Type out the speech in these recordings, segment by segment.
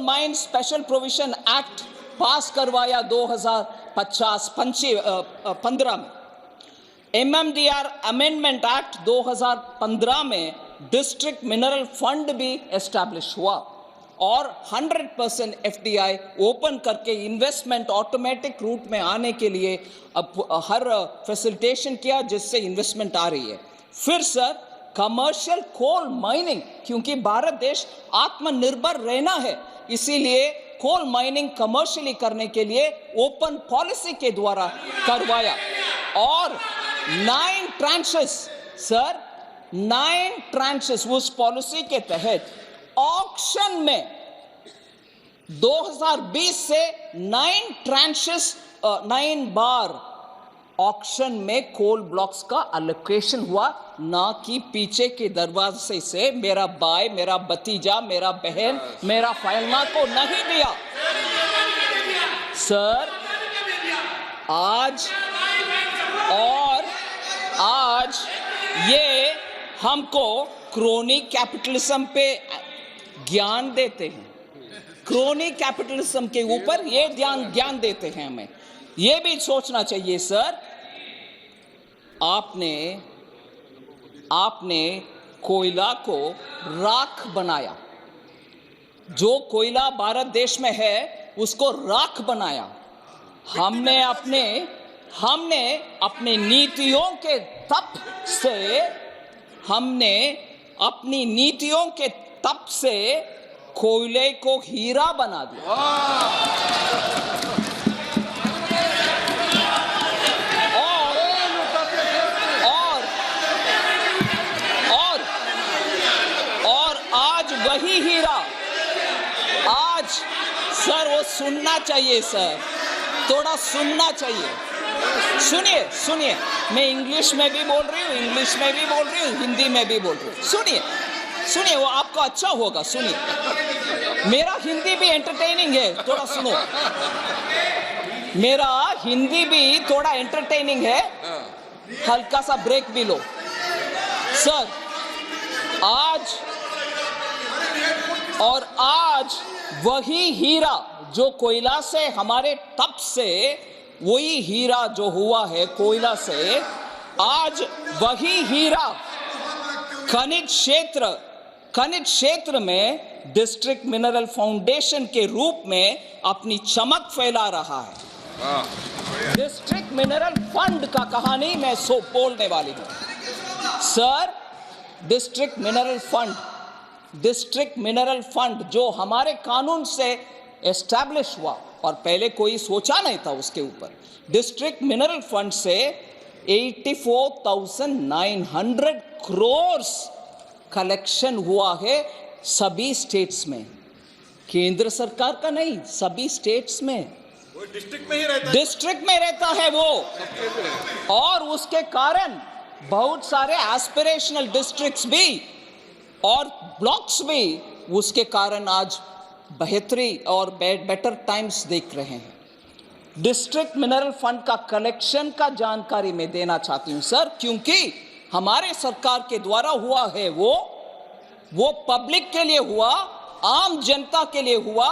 Mine special provision act पास करवाया 2015 में। MMDR amendment act 2015 में डिस्ट्रिक्ट मिनरल फंड भी एस्टैब्लिश हुआ और 100% FDI ओपन करके इन्वेस्टमेंट ऑटोमेटिक रूट में आने के लिए अब हर फैसिलिटेशन किया, जिससे इन्वेस्टमेंट आ रही है। फिर सर कमर्शियल कोल माइनिंग, क्योंकि भारत देश आत्मनिर्भर रहना है, इसीलिए कोल माइनिंग कमर्शियली करने के लिए ओपन पॉलिसी के द्वारा करवाया और 9 ट्रांचेस सर 9 ट्रांचेस उस पॉलिसी के तहत ऑक्शन में 2020 से 9 ट्रांचेस 9 बार ऑक्शन में कोल ब्लॉक्स का एलोकेशन हुआ, ना कि पीछे के दरवाजे से मेरा भाई, मेरा भतीजा, मेरा बहन, मेरा फैलना को नहीं दिया। सर आज ये हमको क्रोनी कैपिटलिज्म पे ज्ञान देते हैं, क्रोनी कैपिटलिज्म के ऊपर ये ज्ञान देते हैं। हमें ये भी सोचना चाहिए सर, आपने कोयला को राख बनाया, जो कोयला भारत देश में है उसको राख बनाया। हमने अपने नीतियों के तप से कोयले को हीरा बना दिया। और आज वही हीरा, आज सर वो सुनना चाहिए सर, थोड़ा सुनना चाहिए। सुनिए, मैं इंग्लिश में भी बोल रही हूँ, हिंदी में भी बोल रही हूँ। सुनिए, वो आपको अच्छा होगा। सुनिए, मेरा हिंदी भी एंटरटेनिंग है, थोड़ा सुनो। मेरा हिंदी भी थोड़ा एंटरटेनिंग है, हल्का सा ब्रेक भी लो। सर आज वही हीरा जो कोयला से, हमारे तप से वही हीरा जो हुआ है कोयला से, आज वही हीरा खनिज क्षेत्र में डिस्ट्रिक्ट मिनरल फाउंडेशन के रूप में अपनी चमक फैला रहा है। डिस्ट्रिक्ट मिनरल फंड का कहानी मैं बोलने वाली हूं सर। डिस्ट्रिक्ट मिनरल फंड जो हमारे कानून से एस्टैब्लिश हुआ और पहले कोई सोचा नहीं था उसके ऊपर। डिस्ट्रिक्ट मिनरल फंड से 84,900 करोड़ कलेक्शन हुआ है सभी स्टेट्स में, केंद्र सरकार का नहीं, सभी स्टेट्स में। वो डिस्ट्रिक्ट में रहता है वो, और उसके कारण बहुत सारे एस्पिरेशनल डिस्ट्रिक्ट्स भी और ब्लॉक्स भी उसके कारण आज बेहतरी और बेटर टाइम्स देख रहे हैं। डिस्ट्रिक्ट मिनरल फंड का कलेक्शन का जानकारी मैं देना चाहती हूं सर, क्योंकि हमारे सरकार के द्वारा हुआ है, वो पब्लिक के लिए हुआ, आम जनता के लिए हुआ,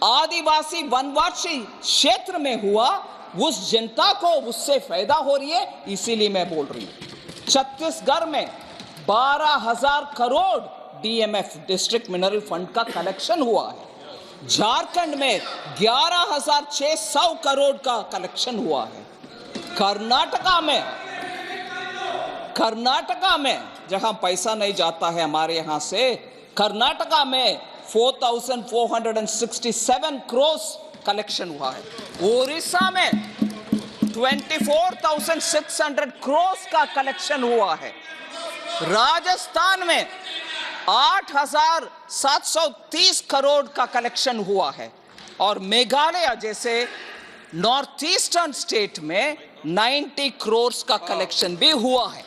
आदिवासी वनवासी क्षेत्र में हुआ, उस जनता को उससे फायदा हो रही है, इसीलिए मैं बोल रही हूं। छत्तीसगढ़ में 12,000 crore DMF district mineral fund का कलेक्शन हुआ है। झारखंड में 11,600 करोड़ का कलेक्शन हुआ है। कर्नाटका में जहां पैसा नहीं जाता है हमारे यहां से, कर्नाटका में 4,467 करोड़ कलेक्शन हुआ है। उड़ीसा में 24,600 करोड़ का कलेक्शन हुआ है। राजस्थान में 8,730 करोड़ का कलेक्शन हुआ है, और मेघालय जैसे नॉर्थ ईस्टर्न स्टेट में 90 करोड़ का कलेक्शन भी हुआ है।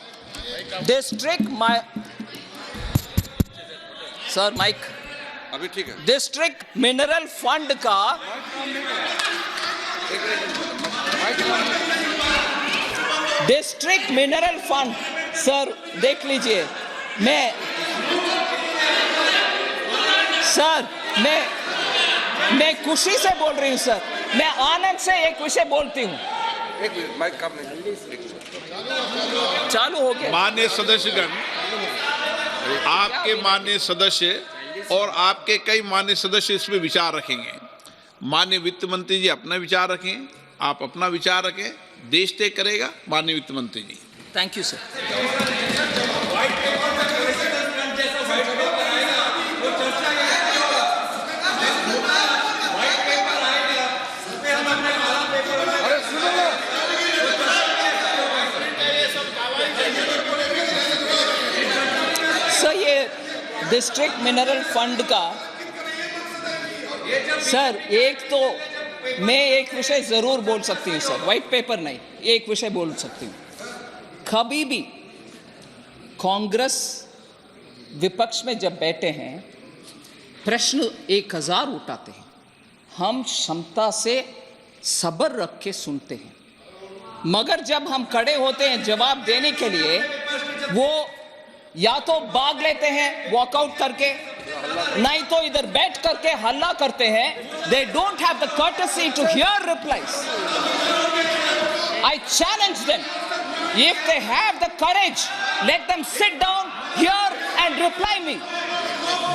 सर माइक अभी ठीक है। डिस्ट्रिक्ट मिनरल फंड का डिस्ट्रिक्ट मिनरल फंड सर देख लीजिए, मैं सर मैं खुशी से बोल रही हूँ सर, मैं आनंद से एक विषय बोलती हूँ। एक मिनट, माइक काम नहीं, चालू हो गया। माननीय सदस्यगण, आपके माननीय सदस्य और आपके कई माननीय सदस्य इस पे विचार रखेंगे। माननीय वित्त मंत्री जी अपना विचार रखें, आप अपना विचार रखें, देश तय करेगा माननीय वित्त मंत्री जी। Thank you sir. सर, ये डिस्ट्रिक्ट मिनरल फंड का सर, एक तो मैं एक विषय जरूर बोल सकती हूँ सर, व्हाइट पेपर नहीं, एक विषय बोल सकती हूँ। कभी भी कांग्रेस विपक्ष में जब बैठे हैं, प्रश्न 1000 उठाते हैं, हम क्षमता से सब्र रख के सुनते हैं, मगर जब हम खड़े होते हैं जवाब देने के लिए, वो या तो भाग लेते हैं वॉकआउट करके, नहीं तो इधर बैठ करके हल्ला करते हैं। They don't have the courtesy to hear replies. I challenge them. If they have the courage, let them sit down here and reply me.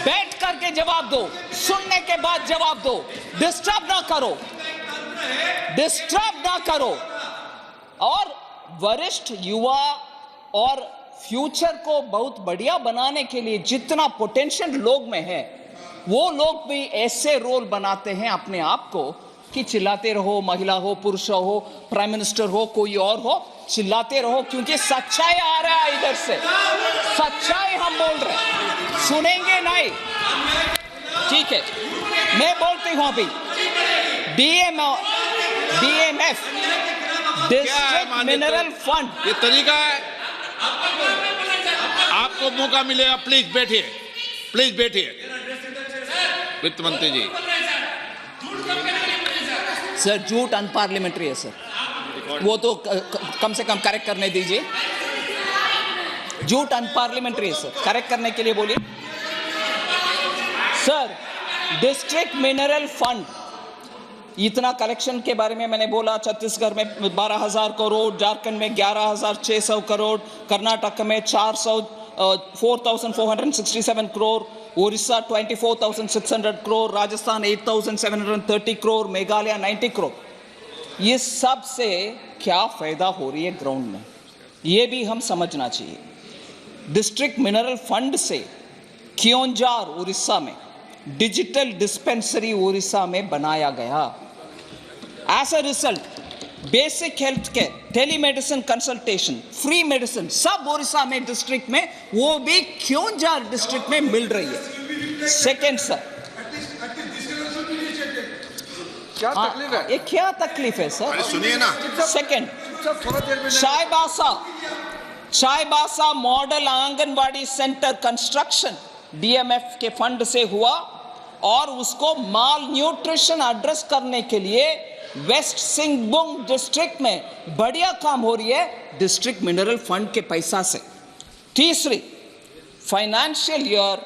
बैठ करके जवाब दो, सुनने के बाद जवाब दो, डिस्टर्ब ना करो, डिस्टर्ब ना करो। और वरिष्ठ युवा और फ्यूचर को बहुत बढ़िया बनाने के लिए जितना पोटेंशियल लोग में है, वो लोग भी ऐसे रोल बनाते हैं अपने आप को कि चिल्लाते रहो, महिला हो, पुरुष हो, प्राइम मिनिस्टर हो, कोई और हो, चिल्लाते रहो, क्योंकि सच्चाई आ रहा है इधर से, सच्चाई हम बोल रहे हैं, सुनेंगे नहीं। ठीक है, मैं बोलती हूं अभी DMF, डिस्ट्रिक्ट मिनरल फंड, ये तरीका है। आपको मौका मिलेगा, प्लीज बैठिए, प्लीज बैठिए। वित्त मंत्री जी। सर, झूठ अनपार्लियामेंट्री है सर, वो तो कम से कम करेक्ट करने दीजिए। झूठ अनपार्लियामेंट्री है सर, करेक्ट करने के लिए बोलिए। सर, डिस्ट्रिक्ट मिनरल फंड, इतना कलेक्शन के बारे में मैंने बोला, छत्तीसगढ़ में 12,000 करोड़, झारखंड में 11,600 करोड़, कर्नाटक में 4,467 करोड़, उड़ीसा 24,600 करोड़, राजस्थान 8,730 करोड़, मेघालय 90 करोड़। ये सब से क्या फायदा हो रही है ग्राउंड में, ये भी हम समझना चाहिए। डिस्ट्रिक्ट मिनरल फंड से क्योंझार उड़ीसा में डिजिटल डिस्पेंसरी उड़ीसा में बनाया गया। As a result, basic health care, telemedicine consultation, free medicine सब उड़ीसा में डिस्ट्रिक्ट में, वो भी क्योंझार डिस्ट्रिक्ट में मिल रही है। सेकेंड सर, क्या तकलीफ है? ये क्या तकलीफ है सर? सुनिए ना। Second, Chaibasa model anganwadi centre construction DMF के फंड से हुआ, और उसको माल न्यूट्रिशन एड्रेस करने के लिए वेस्ट सिंहभूम डिस्ट्रिक्ट में बढ़िया काम हो रही है डिस्ट्रिक्ट मिनरल फंड के पैसा से। तीसरी, financial year,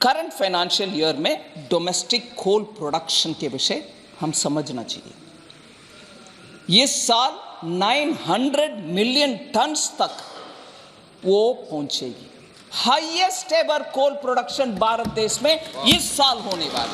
current financial year में डोमेस्टिक कोल प्रोडक्शन के विषय हम समझना चाहिए। इस साल 900 मिलियन टन्स तक वो पहुंचेगी। Highest ever coal production Bharat देश में इस साल होने वाली।